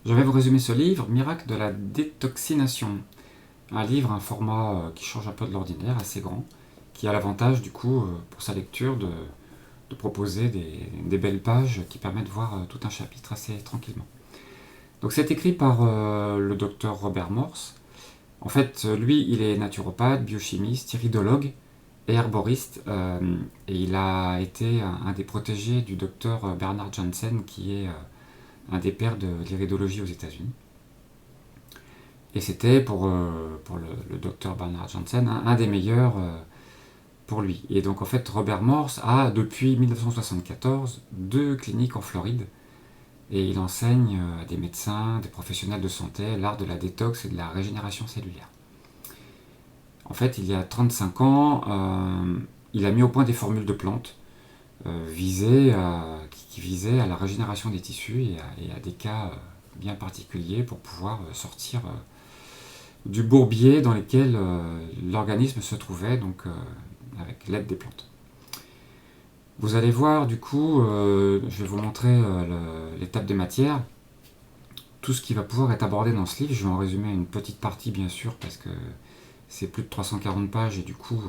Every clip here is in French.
Je vais vous résumer ce livre, Miracle de la détoxination. Un livre, un format qui change un peu de l'ordinaire, assez grand, qui a l'avantage du coup, pour sa lecture, de proposer des belles pages qui permettent de voir tout un chapitre assez tranquillement. Donc c'est écrit par le docteur Robert Morse. En fait, lui, il est naturopathe, biochimiste, iridologue et herboriste, et il a été un des protégés du docteur Bernard Jansen, qui est un des pères de l'iridologie aux États-Unis. Et c'était pour le docteur Bernard Jansen un des meilleurs pour lui. Et donc en fait, Robert Morse a depuis 1974 deux cliniques en Floride et il enseigne à des médecins, des professionnels de santé, l'art de la détox et de la régénération cellulaire. En fait, il y a 35 ans, il a mis au point des formules de plantes qui visaient à la régénération des tissus et à des cas bien particuliers pour pouvoir sortir du bourbier dans lequel l'organisme se trouvait, donc avec l'aide des plantes. Vous allez voir, du coup, je vais vous montrer l'étape des matières, tout ce qui va pouvoir être abordé dans ce livre. Je vais en résumer une petite partie, bien sûr, parce que c'est plus de 340 pages et du coup,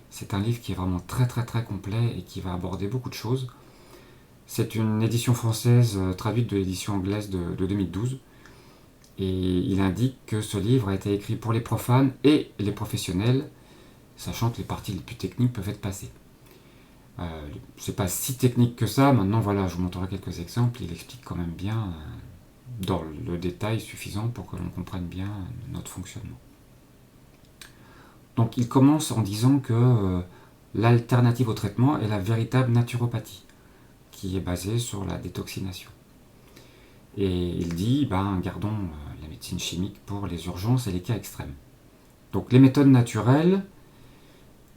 c'est un livre qui est vraiment très très très complet et qui va aborder beaucoup de choses. C'est une édition française traduite de l'édition anglaise de 2012. Et il indique que ce livre a été écrit pour les profanes et les professionnels, sachant que les parties les plus techniques peuvent être passées. C'est pas si technique que ça, maintenant voilà, je vous montrerai quelques exemples, il explique quand même bien, dans le détail suffisant pour que l'on comprenne bien notre fonctionnement. Donc il commence en disant que l'alternative au traitement est la véritable naturopathie, qui est basée sur la détoxination. Et il dit, gardons la médecine chimique pour les urgences et les cas extrêmes. Donc les méthodes naturelles,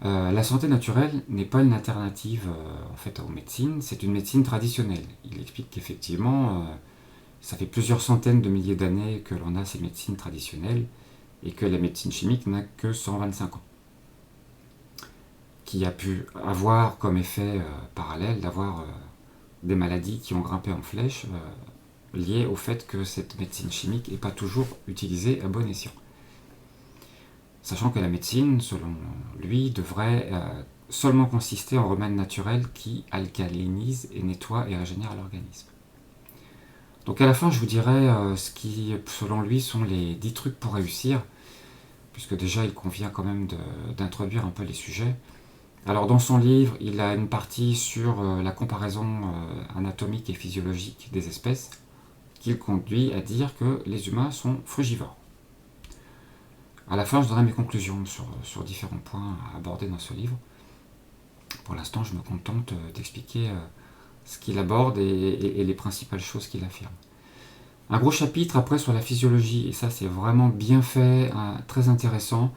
la santé naturelle n'est pas une alternative en fait aux médecines, c'est une médecine traditionnelle. Il explique qu'effectivement, ça fait plusieurs centaines de milliers d'années que l'on a ces médecines traditionnelles et que la médecine chimique n'a que 125 ans. Qui a pu avoir comme effet parallèle d'avoir des maladies qui ont grimpé en flèche liées au fait que cette médecine chimique n'est pas toujours utilisée à bon escient. Sachant que la médecine, selon lui, devrait seulement consister en remèdes naturels qui alcalinisent et nettoient et régénèrent l'organisme. Donc à la fin, je vous dirai ce qui, selon lui, sont les 10 trucs pour réussir, puisque déjà il convient quand même d'introduire un peu les sujets. Alors dans son livre, il a une partie sur la comparaison anatomique et physiologique des espèces, qui le conduit à dire que les humains sont frugivores. À la fin, je donnerai mes conclusions sur différents points à aborder dans ce livre. Pour l'instant, je me contente d'expliquer ce qu'il aborde et les principales choses qu'il affirme. Un gros chapitre après sur la physiologie, et ça c'est vraiment bien fait, très intéressant,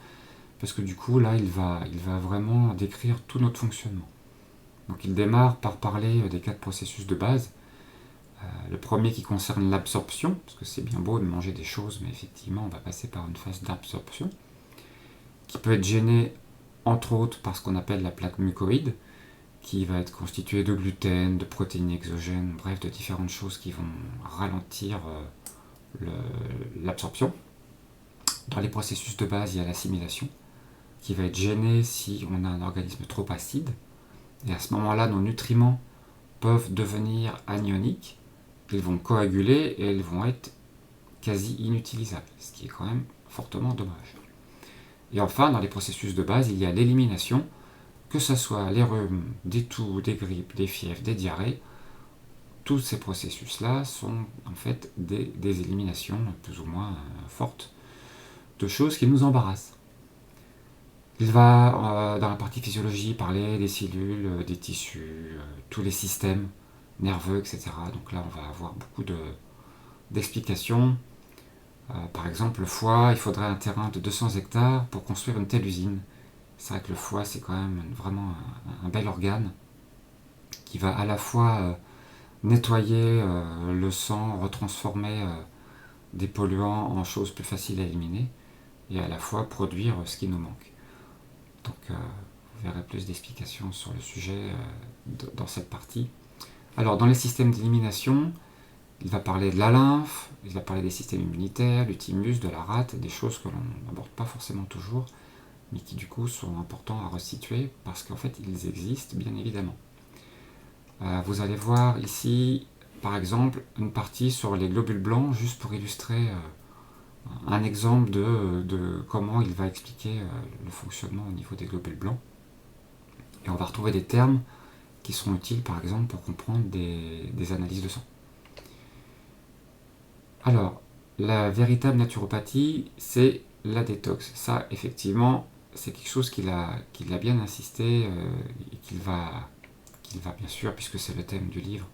parce que du coup là il va vraiment décrire tout notre fonctionnement. Donc il démarre par parler des 4 processus de base. Le premier qui concerne l'absorption, parce que c'est bien beau de manger des choses, mais effectivement on va passer par une phase d'absorption, qui peut être gênée entre autres par ce qu'on appelle la plaque mucoïde, qui va être constituée de gluten, de protéines exogènes, bref, de différentes choses qui vont ralentir l'absorption. Dans les processus de base, il y a l'assimilation, qui va être gênée si on a un organisme trop acide. Et à ce moment-là, nos nutriments peuvent devenir anioniques, ils vont coaguler et ils vont être quasi inutilisables, ce qui est quand même fortement dommage. Et enfin, dans les processus de base, il y a l'élimination, que ce soit les rhumes, des toux, des grippes, des fièvres, des diarrhées. Tous ces processus-là sont en fait des éliminations plus ou moins fortes de choses qui nous embarrassent. Il va, dans la partie physiologie, parler des cellules, des tissus, tous les systèmes nerveux, etc. Donc là, on va avoir beaucoup d'explications. Par exemple, le foie, il faudrait un terrain de 200 hectares pour construire une telle usine. C'est vrai que le foie, c'est quand même vraiment un bel organe qui va à la fois nettoyer le sang, retransformer des polluants en choses plus faciles à éliminer, et à la fois produire ce qui nous manque. Donc vous verrez plus d'explications sur le sujet dans cette partie. Alors dans les systèmes d'élimination, Il va parler de la lymphe, il va parler des systèmes immunitaires, du thymus, de la rate, des choses que l'on n'aborde pas forcément toujours, mais qui du coup sont importants à resituer parce qu'en fait ils existent bien évidemment. Vous allez voir ici par exemple une partie sur les globules blancs juste pour illustrer un exemple de comment il va expliquer le fonctionnement au niveau des globules blancs. Et on va retrouver des termes qui seront utiles par exemple pour comprendre des analyses de sang. Alors, la véritable naturopathie, c'est la détox. Ça, effectivement, c'est quelque chose qu'il a bien insisté et qu'il va bien sûr, puisque c'est le thème du livre,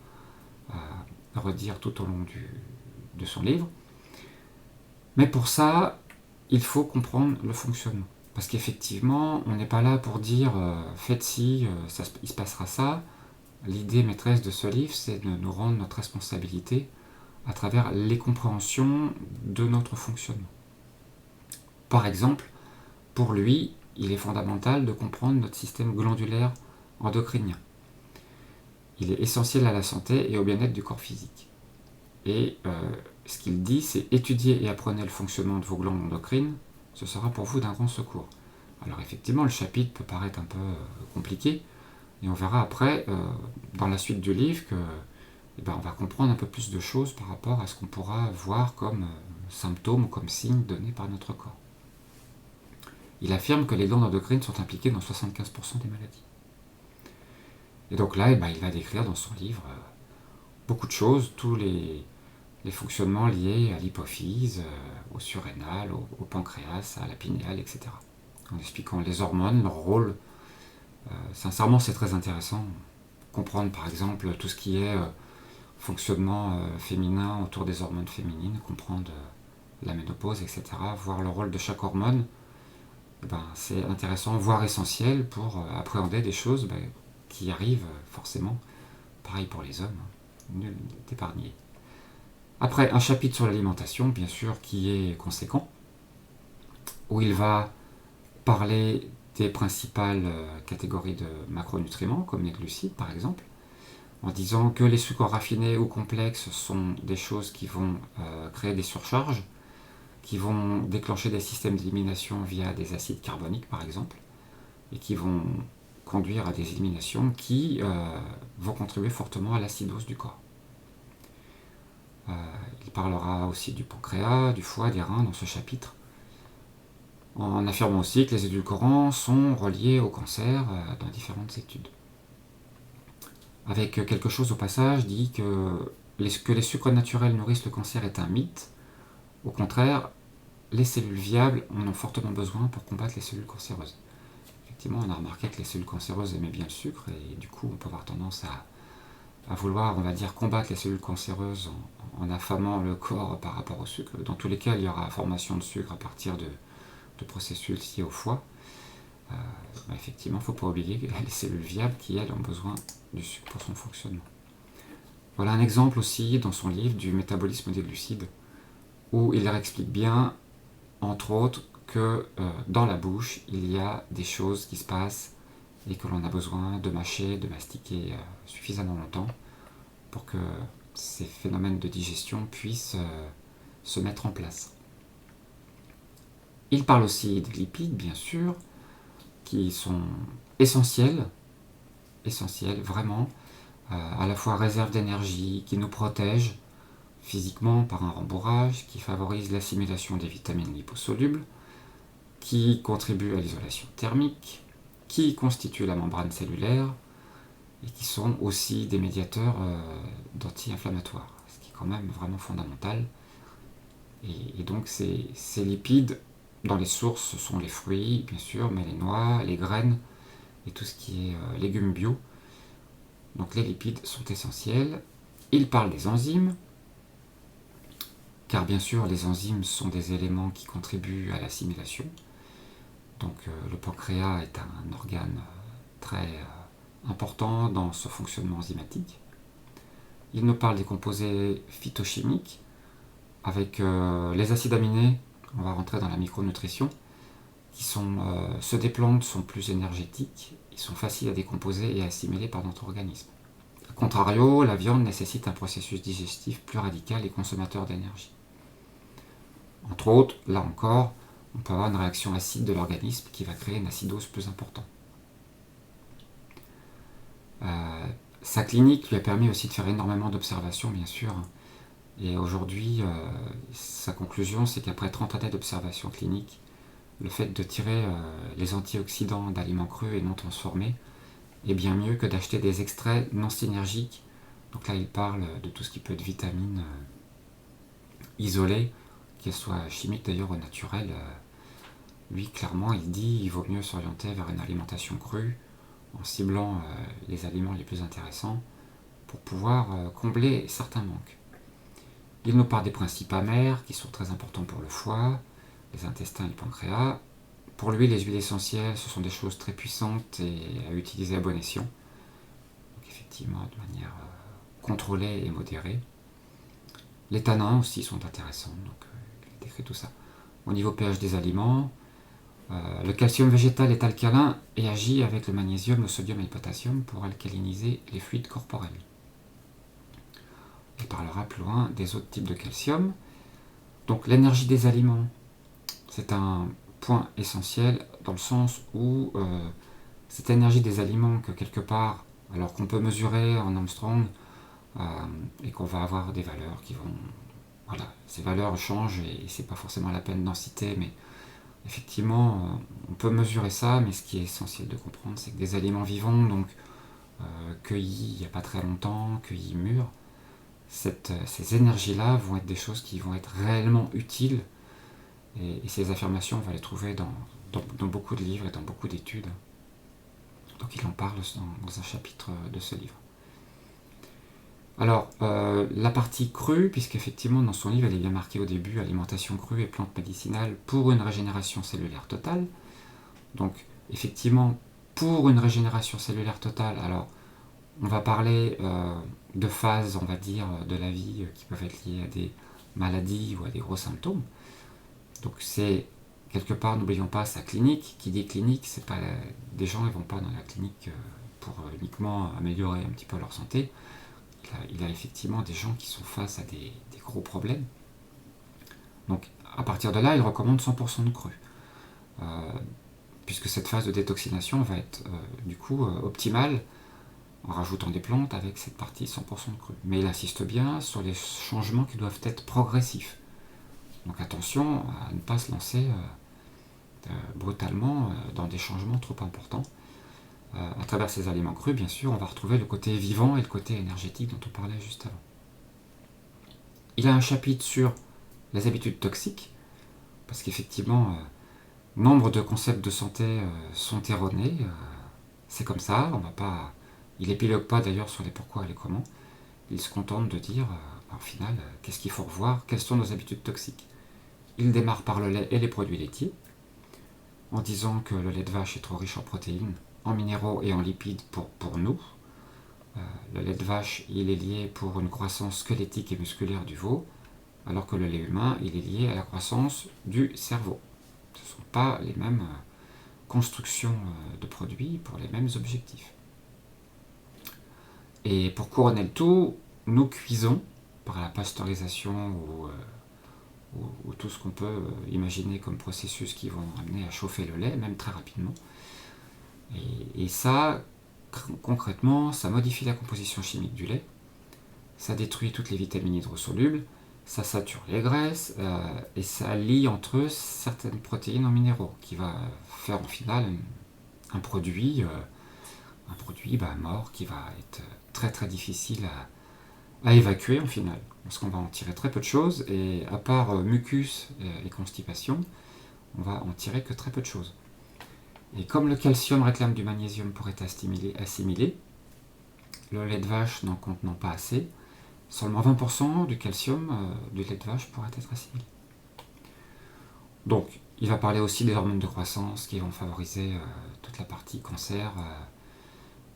redire tout au long de son livre. Mais pour ça, il faut comprendre le fonctionnement. Parce qu'effectivement, on n'est pas là pour dire faites ci, il se passera ça. L'idée maîtresse de ce livre, c'est de nous rendre notre responsabilité à travers les compréhensions de notre fonctionnement. Par exemple, pour lui, il est fondamental de comprendre notre système glandulaire endocrinien. Il est essentiel à la santé et au bien-être du corps physique. Et ce qu'il dit, c'est étudier et apprenez le fonctionnement de vos glandes endocrines, ce sera pour vous d'un grand secours. Alors effectivement, le chapitre peut paraître un peu compliqué, et on verra après, dans la suite du livre, que on va comprendre un peu plus de choses par rapport à ce qu'on pourra voir comme symptômes ou comme signes donnés par notre corps. Il affirme que les glandes endocrines sont impliquées dans 75% des maladies. Et donc là, il va décrire dans son livre beaucoup de choses, tous les fonctionnements liés à l'hypophyse, au surrénal, au pancréas, à la pinéale, etc. En expliquant les hormones, leur rôle. Sincèrement, c'est très intéressant. Comprendre par exemple tout ce qui est fonctionnement féminin autour des hormones féminines, comprendre la ménopause, etc. Voir le rôle de chaque hormone, c'est intéressant, voire essentiel pour appréhender des choses qui arrivent forcément. Pareil pour les hommes, nul n'est épargné. Après, un chapitre sur l'alimentation, bien sûr, qui est conséquent, où il va parler des principales catégories de macronutriments, comme les glucides par exemple, en disant que les sucres raffinés ou complexes sont des choses qui vont créer des surcharges, qui vont déclencher des systèmes d'élimination via des acides carboniques par exemple, et qui vont conduire à des éliminations qui vont contribuer fortement à l'acidose du corps. Il parlera aussi du pancréas, du foie, des reins dans ce chapitre, en affirmant aussi que les édulcorants sont reliés au cancer dans différentes études. Avec quelque chose au passage dit que les sucres naturels nourrissent le cancer est un mythe. Au contraire, les cellules viables en ont fortement besoin pour combattre les cellules cancéreuses. Effectivement, on a remarqué que les cellules cancéreuses aimaient bien le sucre et du coup on peut avoir tendance à vouloir, on va dire, combattre les cellules cancéreuses en affamant le corps par rapport au sucre. Dans tous les cas, il y aura formation de sucre à partir de processus liés au foie. Effectivement, il ne faut pas oublier les cellules viables qui, elles, ont besoin du sucre pour son fonctionnement. Voilà un exemple aussi dans son livre du métabolisme des glucides, où il leur explique bien, entre autres, que dans la bouche, il y a des choses qui se passent et que l'on a besoin de mâcher, de mastiquer suffisamment longtemps pour que ces phénomènes de digestion puissent se mettre en place. Il parle aussi des lipides, bien sûr, qui sont essentiels vraiment, à la fois réserve d'énergie, qui nous protègent physiquement par un rembourrage, qui favorise l'assimilation des vitamines liposolubles, qui contribuent à l'isolation thermique, qui constituent la membrane cellulaire, et qui sont aussi des médiateurs d'anti-inflammatoires, ce qui est quand même vraiment fondamental. Et donc ces lipides, dans les sources, ce sont les fruits, bien sûr, mais les noix, les graines, et tout ce qui est légumes bio. Donc les lipides sont essentiels. Il parle des enzymes, car bien sûr les enzymes sont des éléments qui contribuent à l'assimilation. Donc le pancréas est un organe très important dans ce fonctionnement enzymatique. Il nous parle des composés phytochimiques, avec les acides aminés, on va rentrer dans la micronutrition, qui sont, ceux des plantes sont plus énergétiques, ils sont faciles à décomposer et à assimiler par notre organisme. A contrario, la viande nécessite un processus digestif plus radical et consommateur d'énergie. Entre autres, là encore, on peut avoir une réaction acide de l'organisme qui va créer une acidose plus importante. Sa clinique lui a permis aussi de faire énormément d'observations, bien sûr. Et aujourd'hui, sa conclusion, c'est qu'après 30 années d'observation clinique, le fait de tirer les antioxydants d'aliments crus et non transformés est bien mieux que d'acheter des extraits non synergiques. Donc là, il parle de tout ce qui peut être vitamines isolées, qu'elles soient chimiques d'ailleurs ou naturelles. Lui, clairement, il dit qu'il vaut mieux s'orienter vers une alimentation crue, en ciblant les aliments les plus intéressants, pour pouvoir combler certains manques. Il nous parle des principes amers, qui sont très importants pour le foie, les intestins et le pancréas. Pour lui, les huiles essentielles, ce sont des choses très puissantes et à utiliser à bon escient. Donc effectivement, de manière contrôlée et modérée. Les tanins aussi sont intéressants, donc il décrit tout ça. Au niveau pH des aliments, le calcium végétal est alcalin et agit avec le magnésium, le sodium et le potassium pour alcaliniser les fluides corporels. Il parlera plus loin des autres types de calcium. Donc l'énergie des aliments, c'est un point essentiel dans le sens où cette énergie des aliments que quelque part, alors qu'on peut mesurer en Armstrong et qu'on va avoir des valeurs qui vont... Voilà, ces valeurs changent et c'est pas forcément la peine d'en citer, mais effectivement, on peut mesurer ça, mais ce qui est essentiel de comprendre, c'est que des aliments vivants, donc cueillis il n'y a pas très longtemps, cueillis mûrs, ces énergies-là vont être des choses qui vont être réellement utiles, et ces affirmations, on va les trouver dans beaucoup de livres et dans beaucoup d'études. Donc il en parle dans un chapitre de ce livre. Alors, la partie crue, puisqu'effectivement dans son livre, elle est bien marquée au début, alimentation crue et plantes médicinales pour une régénération cellulaire totale. Donc, effectivement, pour une régénération cellulaire totale, alors, on va parler de phases, on va dire, de la vie qui peuvent être liées à des maladies ou à des gros symptômes. Donc, c'est, quelque part, n'oublions pas sa clinique. Qui dit clinique, c'est pas des gens ne vont pas dans la clinique pour uniquement améliorer un petit peu leur santé. Il a effectivement des gens qui sont face à des gros problèmes. Donc à partir de là, il recommande 100% de cru. Puisque cette phase de détoxination va être du coup optimale en rajoutant des plantes avec cette partie 100% de cru. Mais il insiste bien sur les changements qui doivent être progressifs. Donc attention à ne pas se lancer brutalement dans des changements trop importants. À travers ces aliments crus, bien sûr, on va retrouver le côté vivant et le côté énergétique dont on parlait juste avant. Il a un chapitre sur les habitudes toxiques, parce qu'effectivement, nombre de concepts de santé sont erronés. C'est comme ça, on va pas. Il épilogue pas d'ailleurs sur les pourquoi et les comment. Il se contente de dire, au final, qu'est-ce qu'il faut revoir, quelles sont nos habitudes toxiques. Il démarre par le lait et les produits laitiers, en disant que le lait de vache est trop riche en protéines, en minéraux et en lipides pour nous. Le lait de vache, il est lié pour une croissance squelettique et musculaire du veau, alors que le lait humain, il est lié à la croissance du cerveau. Ce ne sont pas les mêmes constructions de produits pour les mêmes objectifs. Et pour couronner le tout, nous cuisons par la pasteurisation ou tout ce qu'on peut imaginer comme processus qui vont amener à chauffer le lait, même très rapidement. Et ça, concrètement, ça modifie la composition chimique du lait, ça détruit toutes les vitamines hydrosolubles, ça sature les graisses, et ça lie entre eux certaines protéines en minéraux, qui va faire en final un produit mort qui va être très très difficile à évacuer en final, parce qu'on va en tirer très peu de choses, et à part mucus et constipation, on va en tirer que très peu de choses. Et comme le calcium réclame du magnésium pour être assimilé, le lait de vache n'en contenant pas assez, seulement 20% du calcium du lait de vache pourrait être assimilé. Donc, il va parler aussi des hormones de croissance qui vont favoriser toute la partie cancer.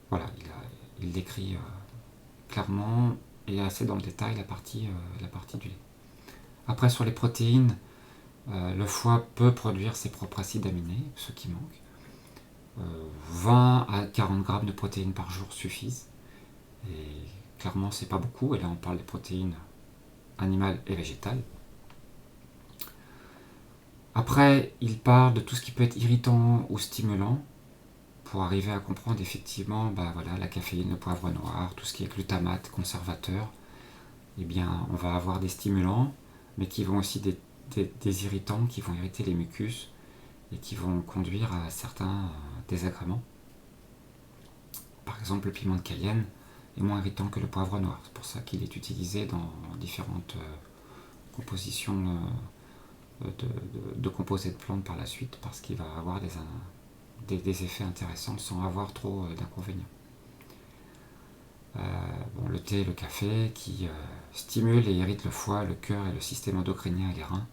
Voilà, il décrit clairement et assez dans le détail la partie du lait. Après, sur les protéines, le foie peut produire ses propres acides aminés, ceux qui manquent. 20 à 40 grammes de protéines par jour suffisent. Et clairement, c'est pas beaucoup. Et là, on parle des protéines animales et végétales. Après, il parle de tout ce qui peut être irritant ou stimulant pour arriver à comprendre effectivement la caféine, le poivre noir, tout ce qui est glutamate, conservateur. Eh bien, on va avoir des stimulants, mais qui vont aussi des irritants qui vont irriter les mucus et qui vont conduire à certains désagréments. Par exemple, le piment de Cayenne est moins irritant que le poivre noir. C'est pour ça qu'il est utilisé dans différentes compositions de composés de plantes par la suite, parce qu'il va avoir des effets intéressants sans avoir trop d'inconvénients. Le thé et le café qui stimulent et irritent le foie, le cœur et le système endocrinien et les reins.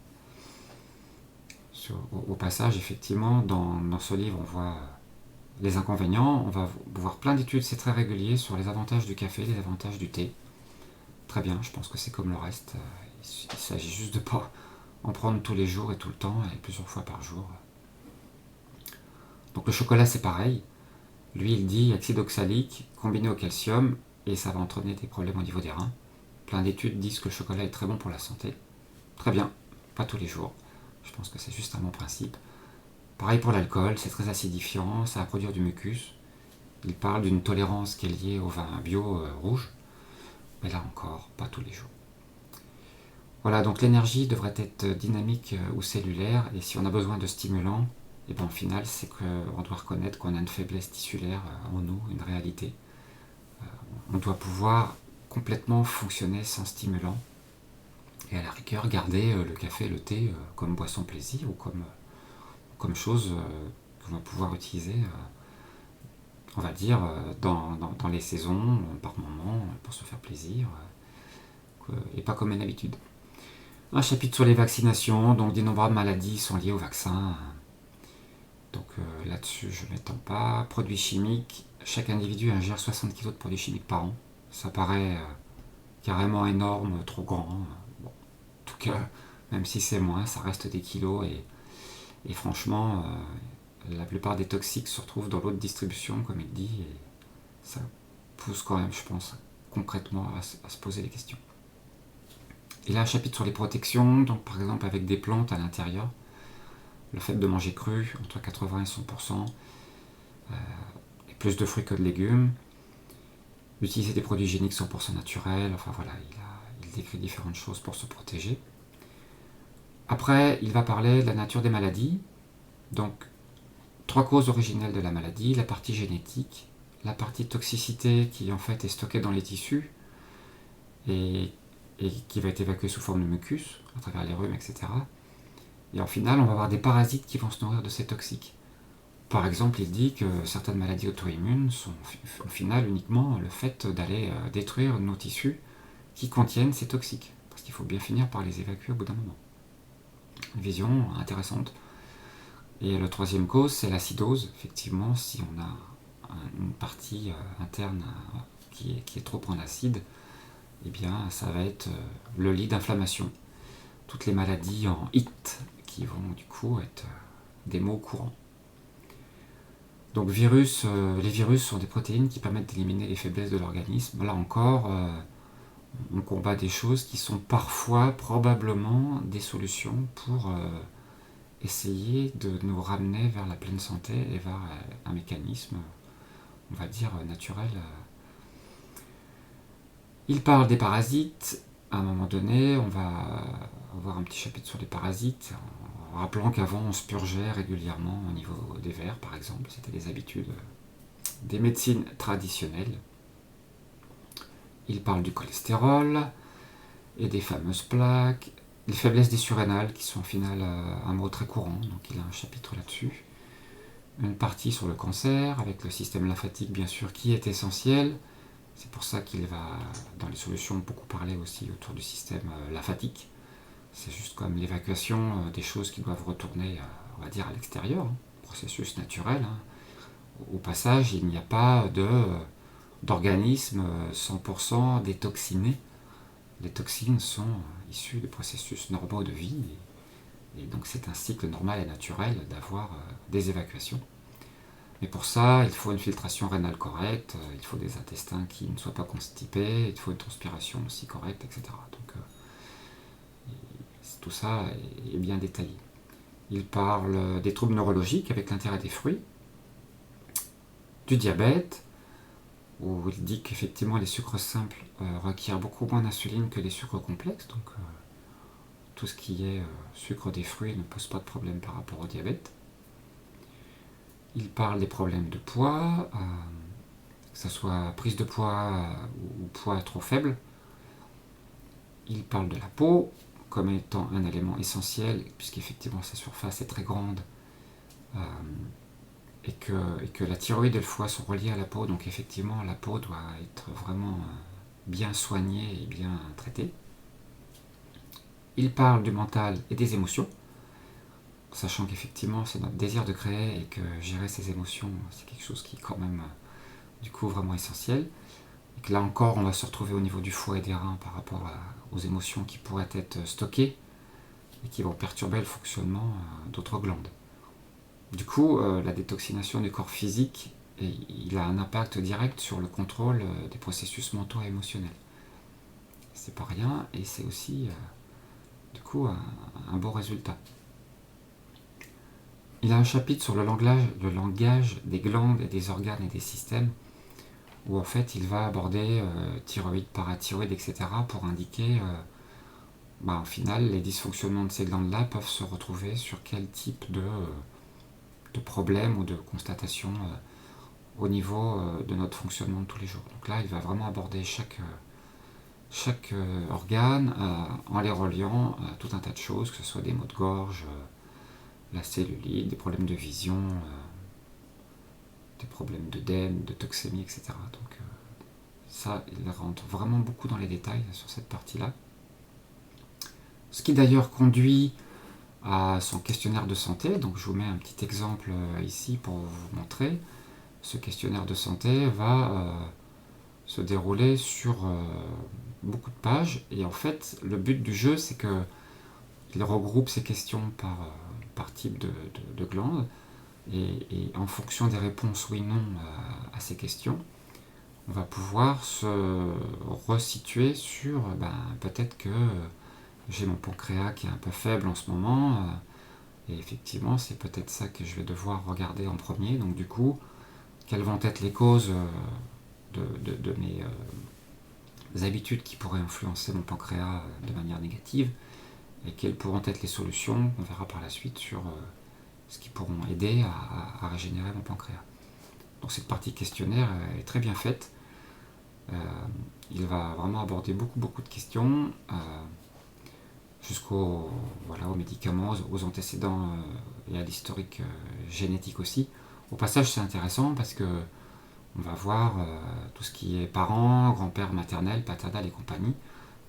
Au passage, effectivement, dans ce livre, on voit les inconvénients. On va voir plein d'études, c'est très régulier, sur les avantages du café, les avantages du thé. Très bien, je pense que c'est comme le reste. Il s'agit juste de ne pas en prendre tous les jours et tout le temps, et plusieurs fois par jour. Donc le chocolat, c'est pareil. Lui, il dit acide oxalique combiné au calcium, et ça va entraîner des problèmes au niveau des reins. Plein d'études disent que le chocolat est très bon pour la santé. Très bien, pas tous les jours. Je pense que c'est juste un bon principe. Pareil pour l'alcool, c'est très acidifiant, ça va produire du mucus. Il parle d'une tolérance qui est liée au vin bio rouge, mais là encore, pas tous les jours. Voilà, donc l'énergie devrait être dynamique ou cellulaire, et si on a besoin de stimulants, et bien au final, c'est qu'on doit reconnaître qu'on a une faiblesse tissulaire en nous, une réalité. On doit pouvoir complètement fonctionner sans stimulant, et à la rigueur, garder le café et le thé comme boisson plaisir, ou comme chose qu'on va pouvoir utiliser, on va dire, dans les saisons, par moment, pour se faire plaisir, et pas comme une habitude. Un chapitre sur les vaccinations, donc d'innombrables maladies sont liées au vaccin. Donc là-dessus, je ne m'étends pas. Produits chimiques, chaque individu ingère 60 kg de produits chimiques par an. Ça paraît carrément énorme, trop grand. Bon, en tout cas, même si c'est moins, ça reste des kilos. Et franchement, la plupart des toxiques se retrouvent dans l'eau de distribution, comme il dit. Et ça pousse quand même, je pense, concrètement à se poser des questions. Il a un chapitre sur les protections, donc par exemple avec des plantes à l'intérieur. Le fait de manger cru, entre 80 et 100%, et plus de fruits que de légumes. Utiliser des produits hygiéniques 100% naturels, enfin voilà, il décrit différentes choses pour se protéger. Après, il va parler de la nature des maladies. Donc, 3 causes originelles de la maladie, la partie génétique, la partie toxicité qui en fait est stockée dans les tissus, et qui va être évacué sous forme de mucus, à travers les rhumes, etc. Et en final, on va avoir des parasites qui vont se nourrir de ces toxiques. Par exemple, il dit que certaines maladies auto-immunes sont au final uniquement le fait d'aller détruire nos tissus qui contiennent ces toxiques. Parce qu'il faut bien finir par les évacuer au bout d'un moment. Une vision intéressante. Et la troisième cause, c'est l'acidose. Effectivement, si on a une partie interne qui est trop en acide, eh bien, ça va être le lit d'inflammation. Toutes les maladies en IT qui vont du coup être des mots courants. Donc les virus sont des protéines qui permettent d'éliminer les faiblesses de l'organisme. Là encore, on combat des choses qui sont parfois, probablement, des solutions pour essayer de nous ramener vers la pleine santé et vers un mécanisme, on va dire, naturel. Il parle des parasites. À un moment donné, on va avoir un petit chapitre sur les parasites, en rappelant qu'avant on se purgeait régulièrement au niveau des vers, par exemple. C'était les habitudes des médecines traditionnelles. Il parle du cholestérol et des fameuses plaques, les faiblesses des surrénales qui sont au final un mot très courant, donc il a un chapitre là-dessus. Une partie sur le cancer, avec le système lymphatique bien sûr qui est essentiel. C'est pour ça qu'il va, dans les solutions, beaucoup parler aussi autour du système lymphatique. C'est juste comme l'évacuation des choses qui doivent retourner, on va dire, à l'extérieur, processus naturel. Au passage, il n'y a pas d'organisme 100% détoxiné. Les toxines sont issues de processus normaux de vie, et donc c'est un cycle normal et naturel d'avoir des évacuations. Mais pour ça, il faut une filtration rénale correcte, il faut des intestins qui ne soient pas constipés, il faut une transpiration aussi correcte, etc. Donc tout ça est bien détaillé. Il parle des troubles neurologiques avec l'intérêt des fruits, du diabète, où il dit qu'effectivement les sucres simples requièrent beaucoup moins d'insuline que les sucres complexes, donc tout ce qui est sucre des fruits ne pose pas de problème par rapport au diabète. Il parle des problèmes de poids, que ce soit prise de poids ou poids trop faible. Il parle de la peau comme étant un élément essentiel, puisqu'effectivement sa surface est très grande, et que la thyroïde et le foie sont reliés à la peau, donc effectivement la peau doit être vraiment bien soignée et bien traitée. Il parle du mental et des émotions, sachant qu'effectivement c'est notre désir de créer et que gérer ses émotions c'est quelque chose qui est quand même du coup vraiment essentiel. Et que là encore on va se retrouver au niveau du foie et des reins par rapport aux émotions qui pourraient être stockées et qui vont perturber le fonctionnement d'autres glandes. Du coup, la détoxination du corps physique, il a un impact direct sur le contrôle des processus mentaux et émotionnels. C'est pas rien, et c'est aussi, du coup, un beau résultat. Il a un chapitre sur le langage des glandes et des organes et des systèmes, où en fait il va aborder thyroïde, parathyroïde, etc. pour indiquer, au final, les dysfonctionnements de ces glandes-là peuvent se retrouver sur quel type de problèmes ou de constatations au niveau de notre fonctionnement de tous les jours. Donc là, il va vraiment aborder chaque organe en les reliant à tout un tas de choses, que ce soit des maux de gorge, la cellulite, des problèmes de vision, des problèmes d'œdème, de toxémie, etc. Donc ça, il rentre vraiment beaucoup dans les détails sur cette partie-là. Ce qui d'ailleurs conduit à son questionnaire de santé. Donc je vous mets un petit exemple ici pour vous montrer. Ce questionnaire de santé va se dérouler sur beaucoup de pages, et en fait le but du jeu c'est qu'il regroupe ces questions par type de glande, et en fonction des réponses oui non à ces questions, on va pouvoir se resituer sur peut-être que j'ai mon pancréas qui est un peu faible en ce moment, et effectivement c'est peut-être ça que je vais devoir regarder en premier. Donc du coup, quelles vont être les causes de mes habitudes qui pourraient influencer mon pancréas de manière négative, et quelles pourront être les solutions, on verra par la suite, sur ce qui pourront aider à régénérer mon pancréas. Donc cette partie questionnaire est très bien faite. Il va vraiment aborder beaucoup de questions, jusqu'aux aux médicaments, aux antécédents et à l'historique génétique aussi. Au passage, c'est intéressant parce que on va voir tout ce qui est parents, grands-pères, maternels, paternels et compagnie.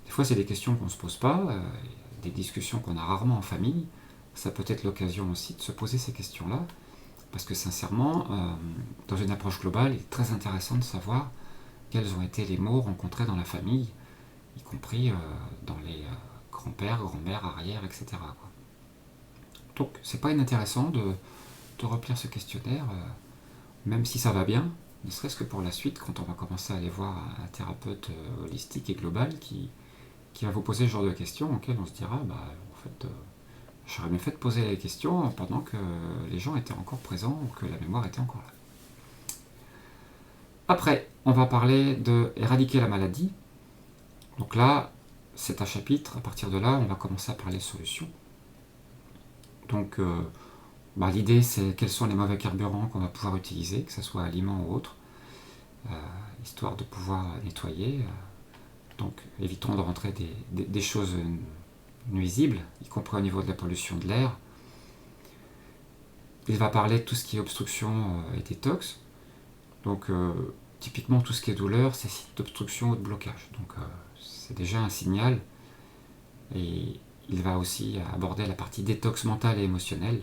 Des fois, c'est des questions qu'on ne se pose pas, des discussions qu'on a rarement en famille. Ça peut être l'occasion aussi de se poser ces questions-là, parce que sincèrement, dans une approche globale, il est très intéressant de savoir quels ont été les maux rencontrés dans la famille, y compris dans les grands-pères, grand-mères, arrière, etc. quoi. Donc, c'est pas inintéressant de remplir ce questionnaire, même si ça va bien, ne serait-ce que pour la suite, quand on va commencer à aller voir un thérapeute holistique et global qui va vous poser ce genre de questions auxquelles on se dira, en fait, j'aurais mieux fait de poser les questions pendant que les gens étaient encore présents ou que la mémoire était encore là. Après, on va parler de éradiquer la maladie. Donc là, c'est un chapitre, à partir de là, on va commencer à parler solutions. Donc, l'idée, c'est quels sont les mauvais carburants qu'on va pouvoir utiliser, que ce soit aliments ou autres, histoire de pouvoir nettoyer. Donc, évitons de rentrer des choses nuisibles, y compris au niveau de la pollution de l'air. Il va parler de tout ce qui est obstruction et détox. Donc, typiquement, tout ce qui est douleur, c'est signe d'obstruction ou de blocage. Donc, c'est déjà un signal. Et il va aussi aborder la partie détox mentale et émotionnelle,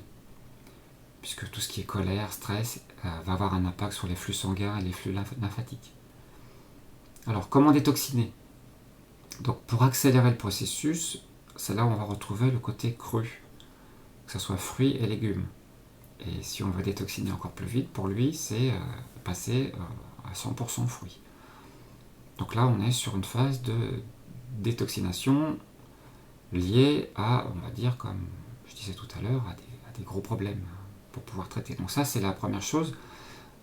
puisque tout ce qui est colère, stress, va avoir un impact sur les flux sanguins et les flux lymphatiques. Alors, comment détoxiner ? Donc, pour accélérer le processus, c'est là où on va retrouver le côté cru, que ce soit fruits et légumes. Et si on veut détoxiner encore plus vite, pour lui, c'est passer à 100% fruits. Donc là, on est sur une phase de détoxination liée à, on va dire, comme je disais tout à l'heure, à des gros problèmes pour pouvoir traiter. Donc ça, c'est la première chose.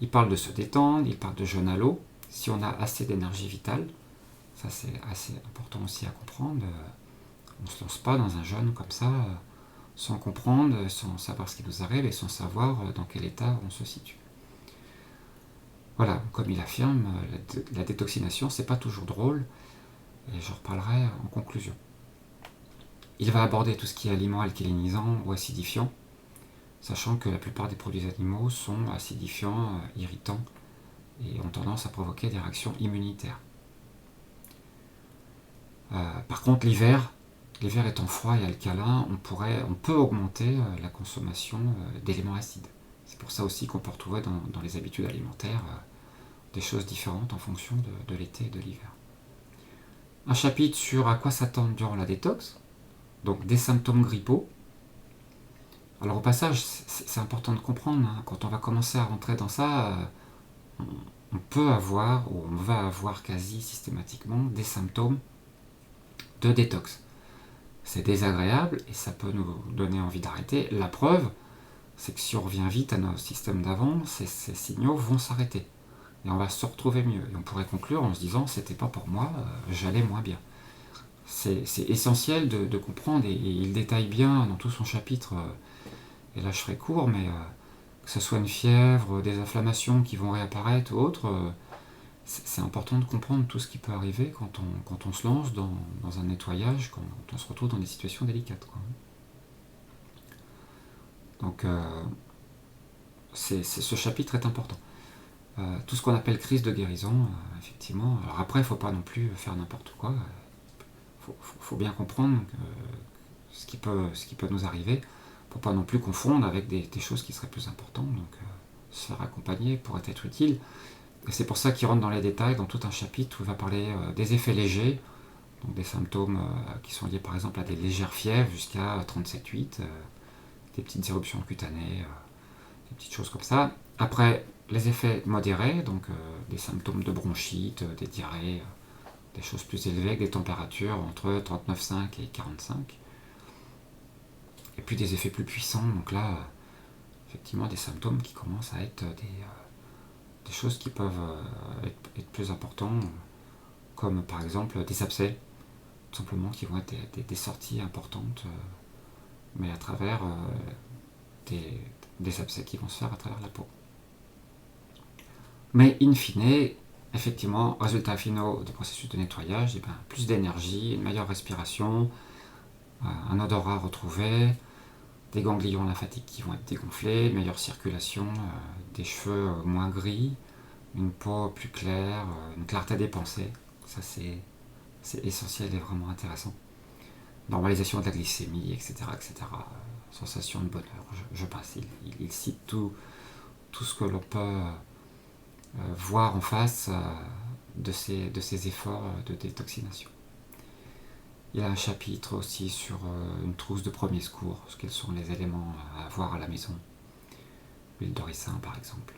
Il parle de se détendre, il parle de jeûne à l'eau. Si on a assez d'énergie vitale, ça c'est assez important aussi à comprendre. On ne se lance pas dans un jeûne comme ça, sans comprendre, sans savoir ce qui nous arrive et sans savoir dans quel état on se situe. Voilà, comme il affirme, la détoxination, c'est pas toujours drôle, et j'en reparlerai en conclusion. Il va aborder tout ce qui est aliments alcalinisants ou acidifiants, sachant que la plupart des produits animaux sont acidifiants, irritants, et ont tendance à provoquer des réactions immunitaires. Par contre, l'hiver étant froid et alcalin, on peut augmenter la consommation d'éléments acides. C'est pour ça aussi qu'on peut retrouver dans les habitudes alimentaires des choses différentes en fonction de l'été et de l'hiver. Un chapitre sur à quoi s'attendre durant la détox, donc des symptômes grippaux. Alors au passage, c'est important de comprendre, hein, quand on va commencer à rentrer dans ça, on peut avoir, ou on va avoir quasi systématiquement des symptômes de détox. C'est désagréable et ça peut nous donner envie d'arrêter. La preuve, c'est que si on revient vite à nos systèmes d'avant, ces signaux vont s'arrêter. Et on va se retrouver mieux. Et on pourrait conclure en se disant, c'était pas pour moi, j'allais moins bien. C'est essentiel de comprendre, et il détaille bien dans tout son chapitre, et là je ferai court, mais que ce soit une fièvre, des inflammations qui vont réapparaître ou autre, c'est important de comprendre tout ce qui peut arriver quand on se lance dans un nettoyage, quand on se retrouve dans des situations délicates, quoi. Donc ce chapitre est important. Tout ce qu'on appelle crise de guérison, effectivement. Alors après, il ne faut pas non plus faire n'importe quoi. Faut bien comprendre ce qui peut nous arriver. Il ne faut pas non plus confondre avec des choses qui seraient plus importantes. Donc se faire accompagner pourrait être utile. Et c'est pour ça qu'il rentre dans les détails, dans tout un chapitre où il va parler des effets légers, donc des symptômes qui sont liés par exemple à des légères fièvres jusqu'à 37,8, des petites éruptions cutanées, des petites choses comme ça. Après, les effets modérés, donc des symptômes de bronchite, des diarrhées, des choses plus élevées, avec des températures entre 39,5 et 45. Et puis des effets plus puissants, donc là, effectivement, des symptômes qui commencent à être des choses qui peuvent être plus importantes, comme par exemple des abcès, tout simplement, qui vont être des sorties importantes, mais à travers des abcès qui vont se faire à travers la peau. Mais in fine, effectivement, résultats finaux du processus de nettoyage, et bien, plus d'énergie, une meilleure respiration, un odorat retrouvé, des ganglions lymphatiques qui vont être dégonflés, meilleure circulation, des cheveux moins gris, une peau plus claire, une clarté des pensées. Ça c'est essentiel et vraiment intéressant. Normalisation de la glycémie, etc. etc. Sensation de bonheur, je passe. Il cite tout ce que l'on peut voir en face de ces efforts de détoxination. Il y a un chapitre aussi sur une trousse de premier secours, quels sont les éléments à avoir à la maison. L'huile de ricin par exemple.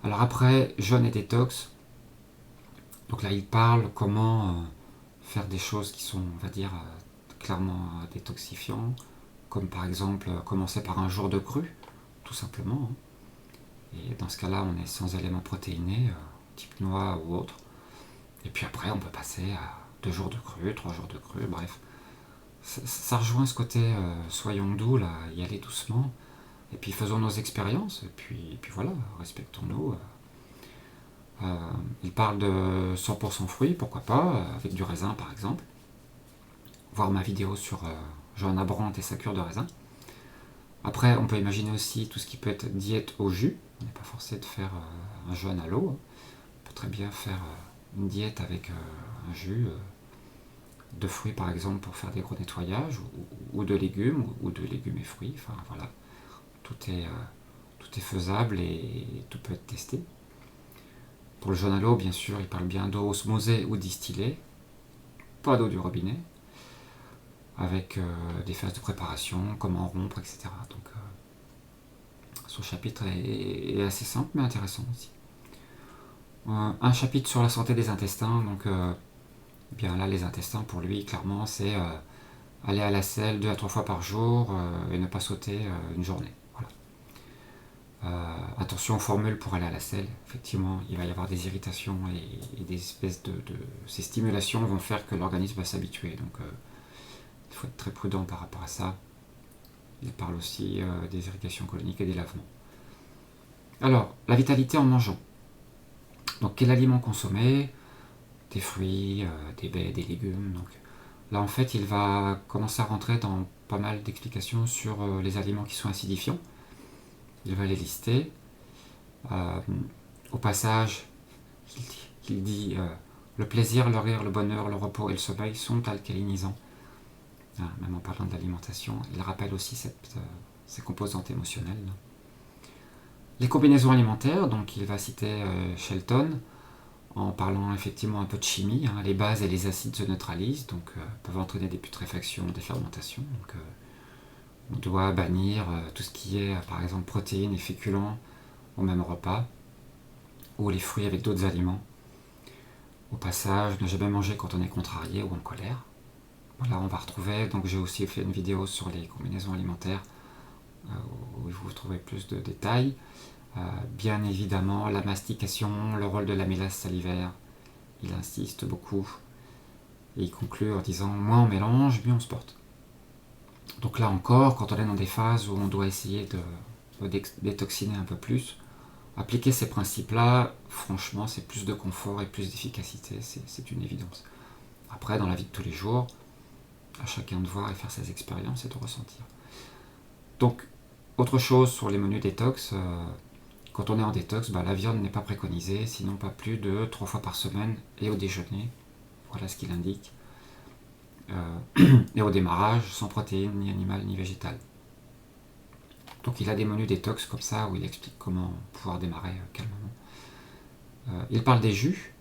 Alors après, jeûne et détox. Donc là il parle comment faire des choses qui sont, on va dire, clairement détoxifiants, comme par exemple commencer par un jour de cru, tout simplement. Et dans ce cas-là, on est sans éléments protéinés, type noix ou autre. Et puis après, on peut passer à 2 jours de cru, 3 jours de cru, bref. Ça rejoint ce côté soyons doux, là, y aller doucement. Et puis faisons nos expériences, et puis voilà, respectons-nous. Il parle de 100% fruits, pourquoi pas, avec du raisin par exemple. Voir ma vidéo sur Johanna Brandt et sa cure de raisin. Après, on peut imaginer aussi tout ce qui peut être diète au jus. On n'est pas forcé de faire un jeûne à l'eau. On peut très bien faire une diète avec un jus de fruits par exemple pour faire des gros nettoyages, ou de légumes, ou de légumes et fruits. Enfin voilà, tout est faisable et tout peut être testé. Pour le jeûne à l'eau, bien sûr, il parle bien d'eau osmosée ou distillée, pas d'eau du robinet, avec des phases de préparation, comment rompre, etc. Donc Son chapitre est assez simple mais intéressant aussi. Un chapitre sur la santé des intestins, donc bien là les intestins pour lui clairement c'est aller à la selle 2 à 3 fois par jour et ne pas sauter une journée. Voilà. Attention aux formules pour aller à la selle, effectivement il va y avoir des irritations et des espèces de... Ces stimulations vont faire que l'organisme va s'habituer, donc il faut être très prudent par rapport à ça. Il parle aussi des irritations coloniques et des lavements. Alors, la vitalité en mangeant. Donc quel aliment consommer? Des fruits, des baies, des légumes. Donc là en fait il va commencer à rentrer dans pas mal d'explications sur les aliments qui sont acidifiants. Il va les lister. Au passage, il dit le plaisir, le rire, le bonheur, le repos et le sommeil sont alcalinisants. Même en parlant de l'alimentation, il rappelle aussi ces composantes émotionnelles. Les combinaisons alimentaires, donc il va citer Shelton, en parlant effectivement un peu de chimie. Les bases et les acides se neutralisent, donc peuvent entraîner des putréfactions, des fermentations. Donc on doit bannir tout ce qui est par exemple protéines et féculents au même repas, ou les fruits avec d'autres aliments. Au passage, ne jamais manger quand on est contrarié ou en colère. Voilà, on va retrouver, donc j'ai aussi fait une vidéo sur les combinaisons alimentaires où vous trouvez plus de détails. Bien évidemment, la mastication, le rôle de l'amylase salivaire, il insiste beaucoup. Et il conclut en disant moins on mélange, mieux on se porte. Donc là encore, quand on est dans des phases où on doit essayer de détoxiner un peu plus, appliquer ces principes-là, franchement, c'est plus de confort et plus d'efficacité, c'est une évidence. Après, dans la vie de tous les jours, à chacun de voir et faire ses expériences et de ressentir. Donc, autre chose sur les menus détox, quand on est en détox, la viande n'est pas préconisée, sinon pas plus de 3 fois par semaine et au déjeuner. Voilà ce qu'il indique. Et au démarrage, sans protéines, ni animales, ni végétales. Donc il a des menus détox comme ça, où il explique comment pouvoir démarrer calmement. Il parle des jus.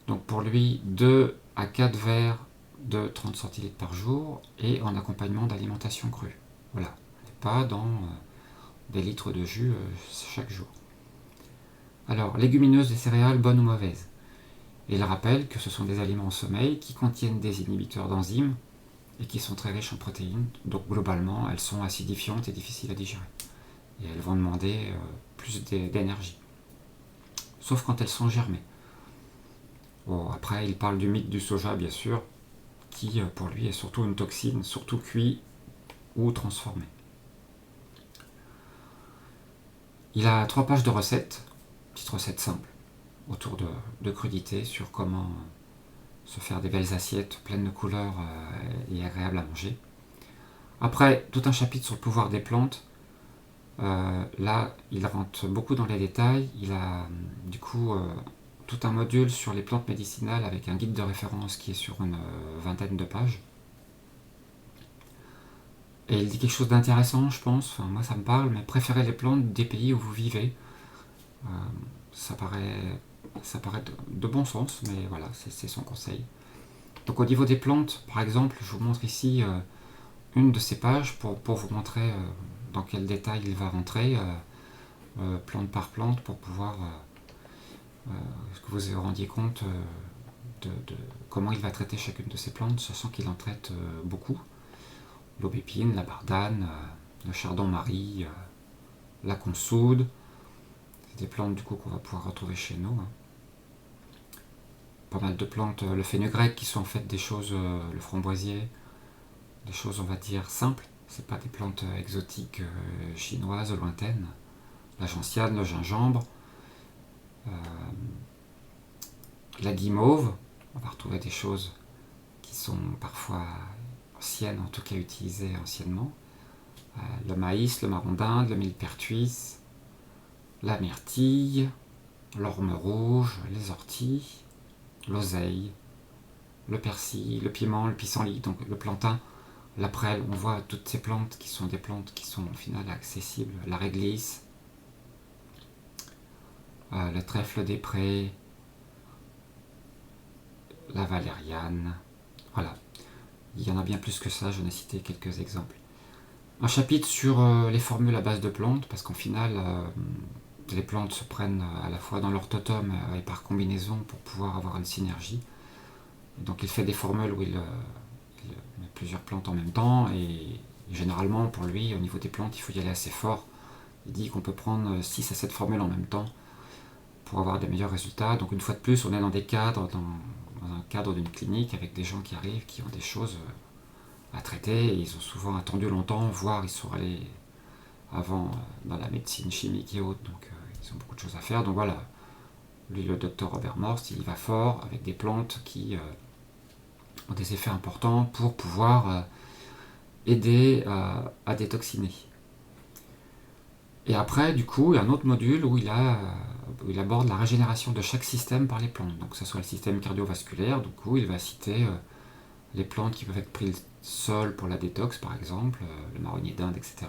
Donc pour lui, 2 à 4 verres de 30 centilitres par jour, et en accompagnement d'alimentation crue. Voilà. Pas dans des litres de jus chaque jour. Alors, légumineuses et céréales, bonnes ou mauvaises? Il rappelle que ce sont des aliments au sommeil qui contiennent des inhibiteurs d'enzymes et qui sont très riches en protéines. Donc globalement, elles sont acidifiantes et difficiles à digérer. Et elles vont demander plus d'énergie. Sauf quand elles sont germées. Bon, après, il parle du mythe du soja, bien sûr, qui pour lui est surtout une toxine, surtout cuit ou transformé. Il a 3 pages de recettes, petites recettes simples, autour de crudités, sur comment se faire des belles assiettes pleines de couleurs et agréables à manger. Après, tout un chapitre sur le pouvoir des plantes. Là, il rentre beaucoup dans les détails. Il a du coup tout un module sur les plantes médicinales avec un guide de référence qui est sur une vingtaine de pages. Et il dit quelque chose d'intéressant, je pense. Enfin, moi, ça me parle, mais préférez les plantes des pays où vous vivez. Ça paraît de bon sens, mais voilà, c'est son conseil. Donc au niveau des plantes, par exemple, je vous montre ici une de ces pages pour vous montrer dans quel détail il va rentrer, plante par plante, pour pouvoir que vous vous rendiez compte de comment il va traiter chacune de ces plantes, sachant qu'il en traite beaucoup. L'aubépine, la bardane, le chardon-marie, la consoude. C'est des plantes du coup qu'on va pouvoir retrouver chez nous. Pas mal de plantes, le fenugrec, qui sont en fait des choses, le framboisier, des choses on va dire simples. C'est pas des plantes exotiques chinoises lointaines. La gentiane, le gingembre, la guimauve. On va retrouver des choses qui sont parfois anciennes, en tout cas utilisées anciennement. Le maïs, le marron d'Inde, le millepertuis, la myrtille, l'orme rouge, les orties, l'oseille, le persil, le piment, le pissenlit, donc le plantain, la prêle. On voit toutes ces plantes qui sont des plantes qui sont au final accessibles. La réglisse, le trèfle des prés, la valériane. Voilà. Il y en a bien plus que ça, je n'ai cité quelques exemples. Un chapitre sur les formules à base de plantes, parce qu'en final, les plantes se prennent à la fois dans leur totem et par combinaison pour pouvoir avoir une synergie. Donc il fait des formules où il met plusieurs plantes en même temps, et généralement pour lui, au niveau des plantes, il faut y aller assez fort. Il dit qu'on peut prendre 6 à 7 formules en même temps pour avoir des meilleurs résultats. Donc une fois de plus, on est dans des cadres, dans un cadre d'une clinique avec des gens qui arrivent, qui ont des choses à traiter, et ils ont souvent attendu longtemps, voire ils sont allés avant dans la médecine chimique et autres, donc ils ont beaucoup de choses à faire. Donc voilà, lui, le docteur Robert Morse, il y va fort avec des plantes qui ont des effets importants pour pouvoir aider à détoxiner. Et après, du coup, il y a un autre module où il aborde la régénération de chaque système par les plantes. Donc que ce soit le système cardiovasculaire, du coup, il va citer les plantes qui peuvent être prises seules pour la détox, par exemple, le marronnier d'Inde, etc.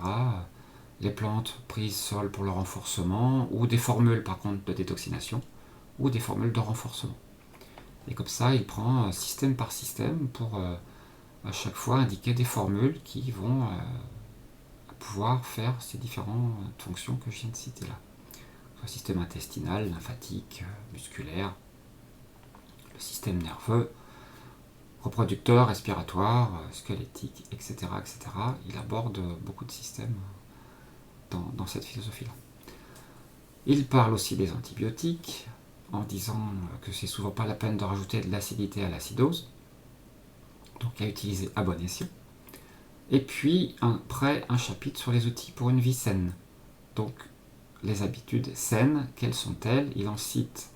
Les plantes prises seules pour le renforcement, ou des formules, par contre, de détoxination, ou des formules de renforcement. Et comme ça, il prend système par système pour à chaque fois indiquer des formules qui vont pouvoir faire ces différentes fonctions que je viens de citer là. Le système intestinal, lymphatique, musculaire, le système nerveux, reproducteur, respiratoire, squelettique, etc., etc. Il aborde beaucoup de systèmes dans cette philosophie-là. Il parle aussi des antibiotiques, en disant que c'est souvent pas la peine de rajouter de l'acidité à l'acidose, donc à utiliser à bon escient. Et puis, après, un chapitre sur les outils pour une vie saine. Donc, les habitudes saines, quelles sont-elles? Il en cite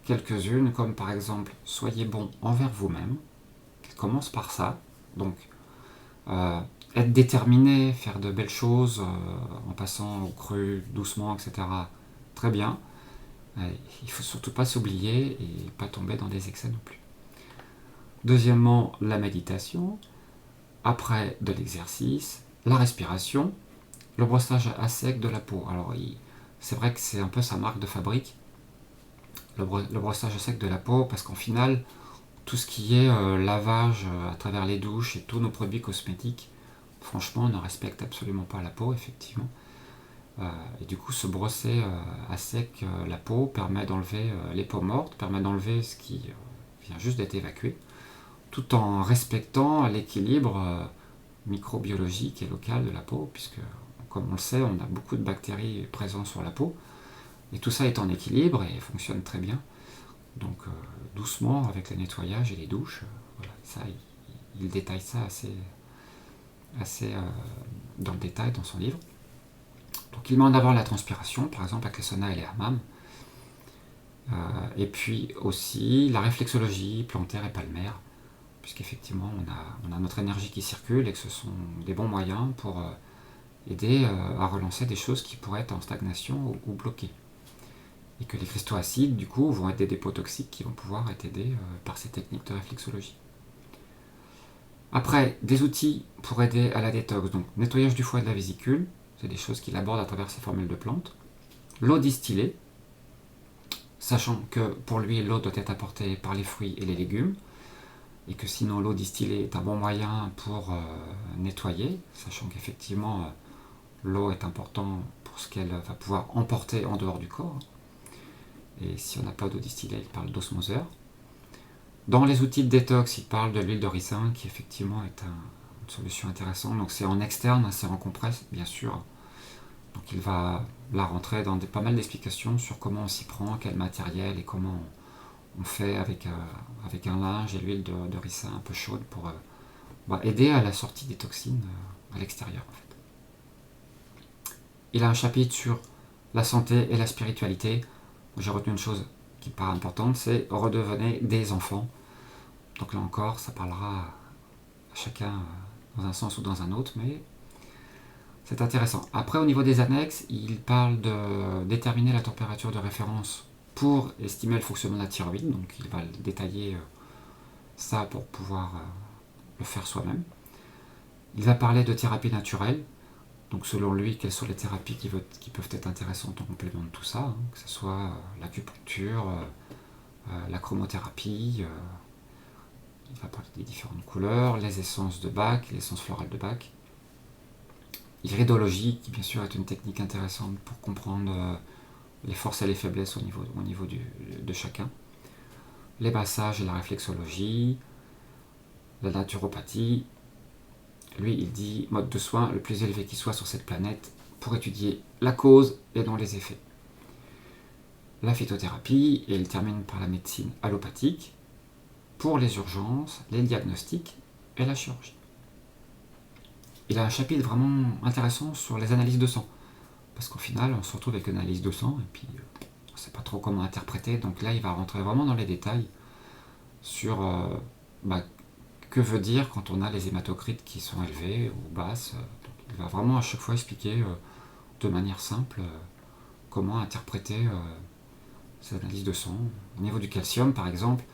quelques-unes, comme par exemple, soyez bon envers vous-même. Il commence par ça. Donc, être déterminé, faire de belles choses en passant au cru, doucement, etc. Très bien. Il ne faut surtout pas s'oublier et pas tomber dans des excès non plus. Deuxièmement, la méditation. Après, de l'exercice, la respiration, le brossage à sec de la peau. Alors, c'est vrai que c'est un peu sa marque de fabrique, le brossage à sec de la peau, parce qu'en final, tout ce qui est lavage à travers les douches et tous nos produits cosmétiques, franchement, ne respectent absolument pas la peau, effectivement. Et du coup, se brosser à sec la peau permet d'enlever les peaux mortes, permet d'enlever ce qui vient juste d'être évacué, tout en respectant l'équilibre microbiologique et local de la peau, puisque, comme on le sait, on a beaucoup de bactéries présentes sur la peau, et tout ça est en équilibre et fonctionne très bien. Donc doucement avec le nettoyage et les douches, voilà, ça, il détaille ça assez dans le détail dans son livre. Donc il met en avant la transpiration, par exemple avec les saunas et les hammams, et puis aussi la réflexologie plantaire et palmaire, puisqu'effectivement on a notre énergie qui circule et que ce sont des bons moyens pour aider à relancer des choses qui pourraient être en stagnation ou bloquées. Et que les cristaux acides, du coup, vont être des dépôts toxiques qui vont pouvoir être aidés par ces techniques de réflexologie. Après, des outils pour aider à la détox. Donc, nettoyage du foie et de la vésicule, c'est des choses qu'il aborde à travers ses formules de plantes. L'eau distillée, sachant que pour lui, l'eau doit être apportée par les fruits et les légumes, et que sinon l'eau distillée est un bon moyen pour nettoyer, sachant qu'effectivement, l'eau est importante pour ce qu'elle va pouvoir emporter en dehors du corps. Et si on n'a pas d'eau distillée, il parle d'osmoseur. Dans les outils de détox, il parle de l'huile de ricin, qui effectivement est une solution intéressante. Donc c'est en externe, c'est en compresse, bien sûr. Donc il va là rentrer dans pas mal d'explications sur comment on s'y prend, quel matériel et comment on fait avec un linge et l'huile de ricin un peu chaude pour aider à la sortie des toxines à l'extérieur. En fait. Il a un chapitre sur la santé et la spiritualité. J'ai retenu une chose qui paraît importante, c'est redevenez des enfants. Donc là encore, ça parlera à chacun dans un sens ou dans un autre, mais c'est intéressant. Après, au niveau des annexes, il parle de déterminer la température de référence pour estimer le fonctionnement de la thyroïde, donc il va détailler ça pour pouvoir le faire soi-même. Il va parler de thérapie naturelle, donc selon lui, quelles sont les thérapies qui peuvent être intéressantes en complément de tout ça, que ce soit l'acupuncture, la chromothérapie, il va parler des différentes couleurs, les essences de Bach, les essences florales de Bach. L'iridologie, qui bien sûr est une technique intéressante pour comprendre les forces et les faiblesses au niveau de chacun. Les massages et la réflexologie, la naturopathie. Lui, il dit mode de soin le plus élevé qui soit sur cette planète pour étudier la cause et non les effets. La phytothérapie, et il termine par la médecine allopathique pour les urgences, les diagnostics et la chirurgie. Il a un chapitre vraiment intéressant sur les analyses de sang, parce qu'au final, on se retrouve avec une analyse de sang, et puis on ne sait pas trop comment interpréter, donc là, il va rentrer vraiment dans les détails sur que veut dire quand on a les hématocrites qui sont élevés ou basses. Donc, il va vraiment à chaque fois expliquer de manière simple comment interpréter ces analyses de sang. Au niveau du calcium, par exemple,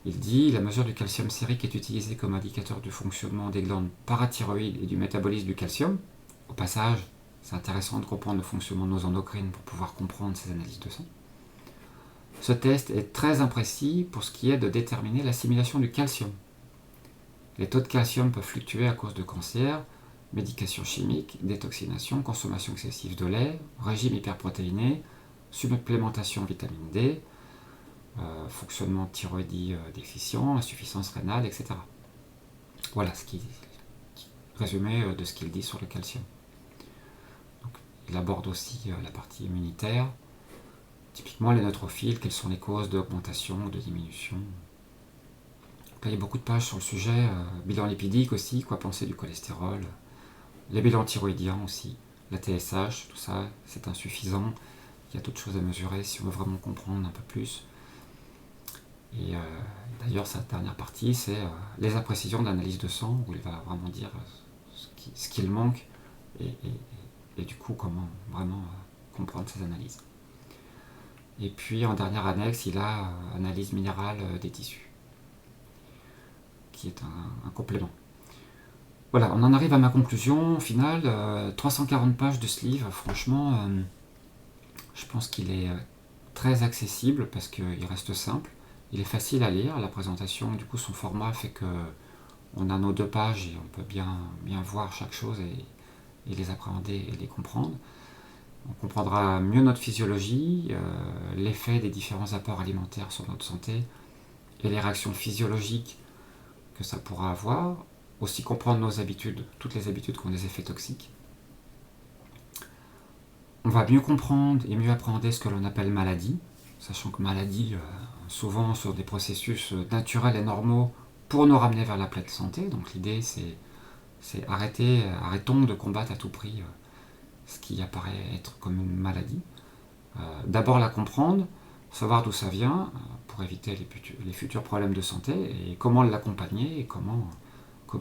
il dit la mesure du calcium sérique est utilisée comme indicateur du fonctionnement des glandes parathyroïdes et du métabolisme du calcium. Au passage, c'est intéressant de comprendre le fonctionnement de nos endocrines pour pouvoir comprendre ces analyses de sang. Ce test est très imprécis pour ce qui est de déterminer l'assimilation du calcium. Les taux de calcium peuvent fluctuer à cause de cancers, médications chimiques, détoxination, consommation excessive de lait, régime hyperprotéiné, supplémentation en vitamine D, fonctionnement thyroïdie déficient, insuffisance rénale, etc. Voilà résumé de ce qu'il dit sur le calcium. Donc, il aborde aussi la partie immunitaire, typiquement les neutrophiles, quelles sont les causes d'augmentation ou de diminution. Donc là, il y a beaucoup de pages sur le sujet, bilan lipidique aussi, quoi penser du cholestérol, les bilans thyroïdiens aussi, la TSH, tout ça, c'est insuffisant. Il y a d'autres choses à mesurer si on veut vraiment comprendre un peu plus. Et d'ailleurs, sa dernière partie, c'est les imprécisions d'analyse de sang, où il va vraiment dire ce qu'il manque et du coup comment vraiment comprendre ces analyses. Et puis en dernière annexe, il a analyse minérale des tissus, qui est un complément. Voilà, on en arrive à ma conclusion finale. 340 pages de ce livre, franchement, je pense qu'il est très accessible parce qu'il reste simple. Il est facile à lire, la présentation, du coup son format fait que on a nos 2 pages et on peut bien voir chaque chose et les appréhender et les comprendre. On comprendra mieux notre physiologie, l'effet des différents apports alimentaires sur notre santé et les réactions physiologiques que ça pourra avoir. Aussi comprendre nos habitudes, toutes les habitudes qui ont des effets toxiques. On va mieux comprendre et mieux appréhender ce que l'on appelle maladie, sachant que maladie, souvent sur des processus naturels et normaux pour nous ramener vers la pleine santé. Donc l'idée c'est arrêtons de combattre à tout prix ce qui apparaît être comme une maladie. D'abord la comprendre, savoir d'où ça vient pour éviter les futurs problèmes de santé et comment l'accompagner et comment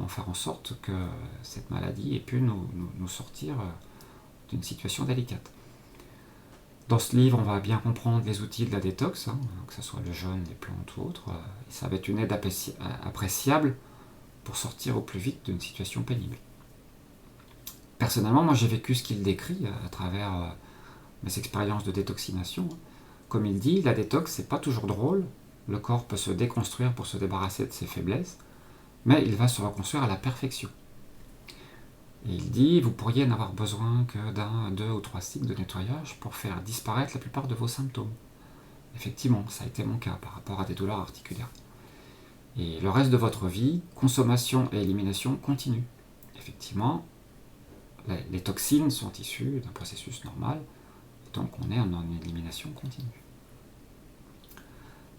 faire en sorte que cette maladie ait pu nous sortir d'une situation délicate. Dans ce livre, on va bien comprendre les outils de la détox, que ce soit le jeûne, les plantes ou autres. Ça va être une aide appréciable pour sortir au plus vite d'une situation pénible. Personnellement, moi j'ai vécu ce qu'il décrit à travers mes expériences de détoxination. Comme il dit, la détox, c'est pas toujours drôle. Le corps peut se déconstruire pour se débarrasser de ses faiblesses, mais il va se reconstruire à la perfection. Et il dit, vous pourriez n'avoir besoin que d'un, 2 ou 3 cycles de nettoyage pour faire disparaître la plupart de vos symptômes. Effectivement, ça a été mon cas par rapport à des douleurs articulaires. Et le reste de votre vie, consommation et élimination continue. Effectivement, les toxines sont issues d'un processus normal, donc on est en élimination continue.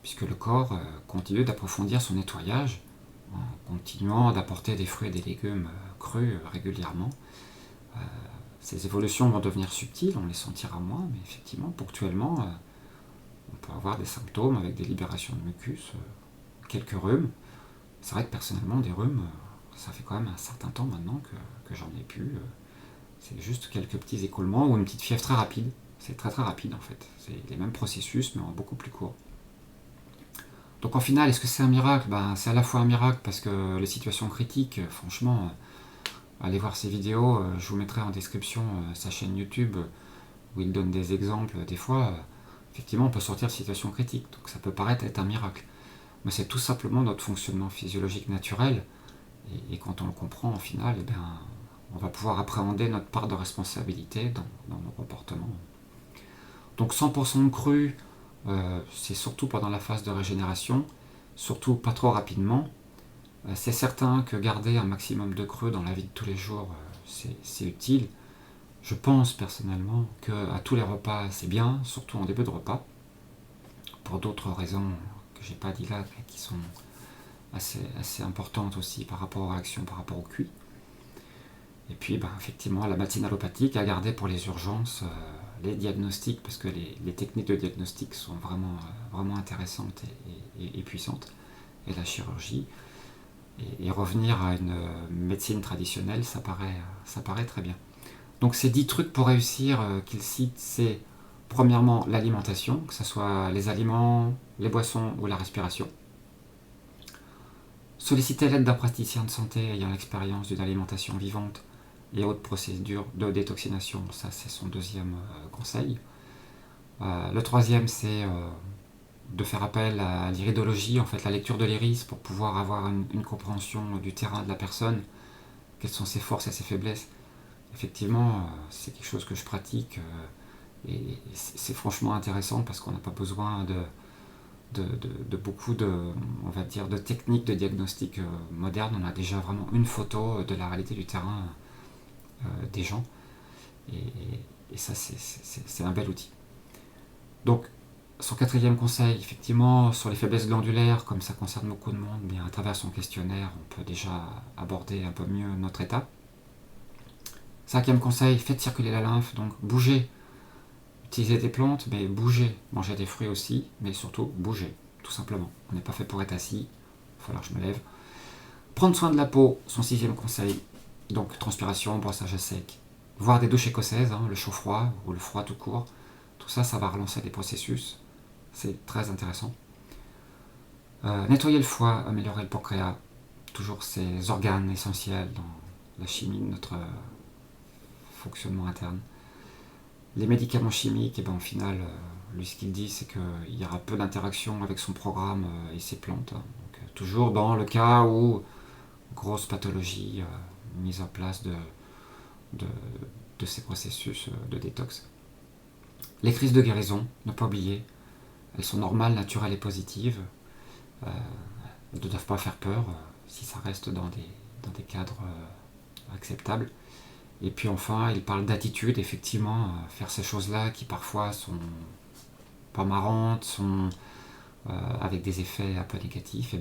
Puisque le corps continue d'approfondir son nettoyage en continuant d'apporter des fruits et des légumes crus régulièrement. Ces évolutions vont devenir subtiles, on les sentira moins, mais effectivement, ponctuellement, on peut avoir des symptômes avec des libérations de mucus, quelques rhumes. C'est vrai que personnellement, des rhumes, ça fait quand même un certain temps maintenant que j'en ai plus. C'est juste quelques petits écoulements ou une petite fièvre très rapide. C'est très très rapide en fait. C'est les mêmes processus, mais en beaucoup plus court. Donc en final, est-ce que c'est un miracle ? C'est à la fois un miracle parce que les situations critiques, franchement, allez voir ses vidéos, je vous mettrai en description sa chaîne YouTube où il donne des exemples. Des fois, effectivement, on peut sortir de situations critiques, donc ça peut paraître être un miracle. Mais c'est tout simplement notre fonctionnement physiologique naturel, et quand on le comprend, au final, on va pouvoir appréhender notre part de responsabilité dans nos comportements. Donc 100% de cru, c'est surtout pendant la phase de régénération, surtout pas trop rapidement. C'est certain que garder un maximum de creux dans la vie de tous les jours, c'est utile. Je pense personnellement qu'à tous les repas, c'est bien, surtout en début de repas, pour d'autres raisons que j'ai pas dit là, mais qui sont assez importantes aussi par rapport aux réactions, par rapport au QI. Et puis effectivement, la médecine allopathique à garder pour les urgences, les diagnostics, parce que les techniques de diagnostic sont vraiment intéressantes et puissantes, et la chirurgie. Et revenir à une médecine traditionnelle, ça paraît très bien. Donc ces 10 trucs pour réussir qu'il cite, c'est premièrement l'alimentation, que ce soit les aliments, les boissons ou la respiration. Solliciter l'aide d'un praticien de santé ayant l'expérience d'une alimentation vivante et autres procédures de détoxination, ça c'est son deuxième conseil. Le troisième, c'est de faire appel à l'iridologie, en fait la lecture de l'iris, pour pouvoir avoir une compréhension du terrain de la personne, quelles sont ses forces et ses faiblesses. Effectivement, c'est quelque chose que je pratique et c'est franchement intéressant parce qu'on n'a pas besoin de beaucoup on va dire, de techniques de diagnostic modernes. On a déjà vraiment une photo de la réalité du terrain des gens et ça c'est un bel outil. Donc son quatrième conseil, effectivement, sur les faiblesses glandulaires, comme ça concerne beaucoup de monde, mais à travers son questionnaire, on peut déjà aborder un peu mieux notre état. Cinquième conseil, faites circuler la lymphe, donc bougez. Utilisez des plantes, mais bougez. Mangez des fruits aussi, mais surtout bougez, tout simplement. On n'est pas fait pour être assis, il va falloir que je me lève. Prendre soin de la peau, son sixième conseil, donc transpiration, brossage à sec. Voire des douches écossaises, le chaud-froid ou le froid tout court. Tout ça, ça va relancer des processus. C'est très intéressant. Nettoyer le foie, améliorer le pancréas, toujours ces organes essentiels dans la chimie de notre fonctionnement interne. Les médicaments chimiques, au final, lui ce qu'il dit, c'est qu'il y aura peu d'interaction avec son programme et ses plantes. Donc, toujours dans le cas où grosse pathologie mise en place de ces processus de détox. Les crises de guérison, ne pas oublier, elles sont normales, naturelles et positives. Elles ne doivent pas faire peur si ça reste dans des cadres acceptables. Et puis enfin, il parle d'attitude, effectivement, faire ces choses-là qui parfois sont pas marrantes, sont avec des effets un peu négatifs,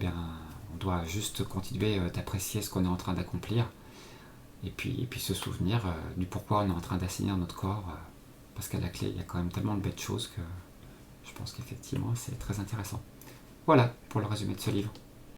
on doit juste continuer d'apprécier ce qu'on est en train d'accomplir et puis se souvenir du pourquoi on est en train d'assainir notre corps, parce qu'à la clé, il y a quand même tellement de belles choses que je pense qu'effectivement, c'est très intéressant. Voilà pour le résumé de ce livre.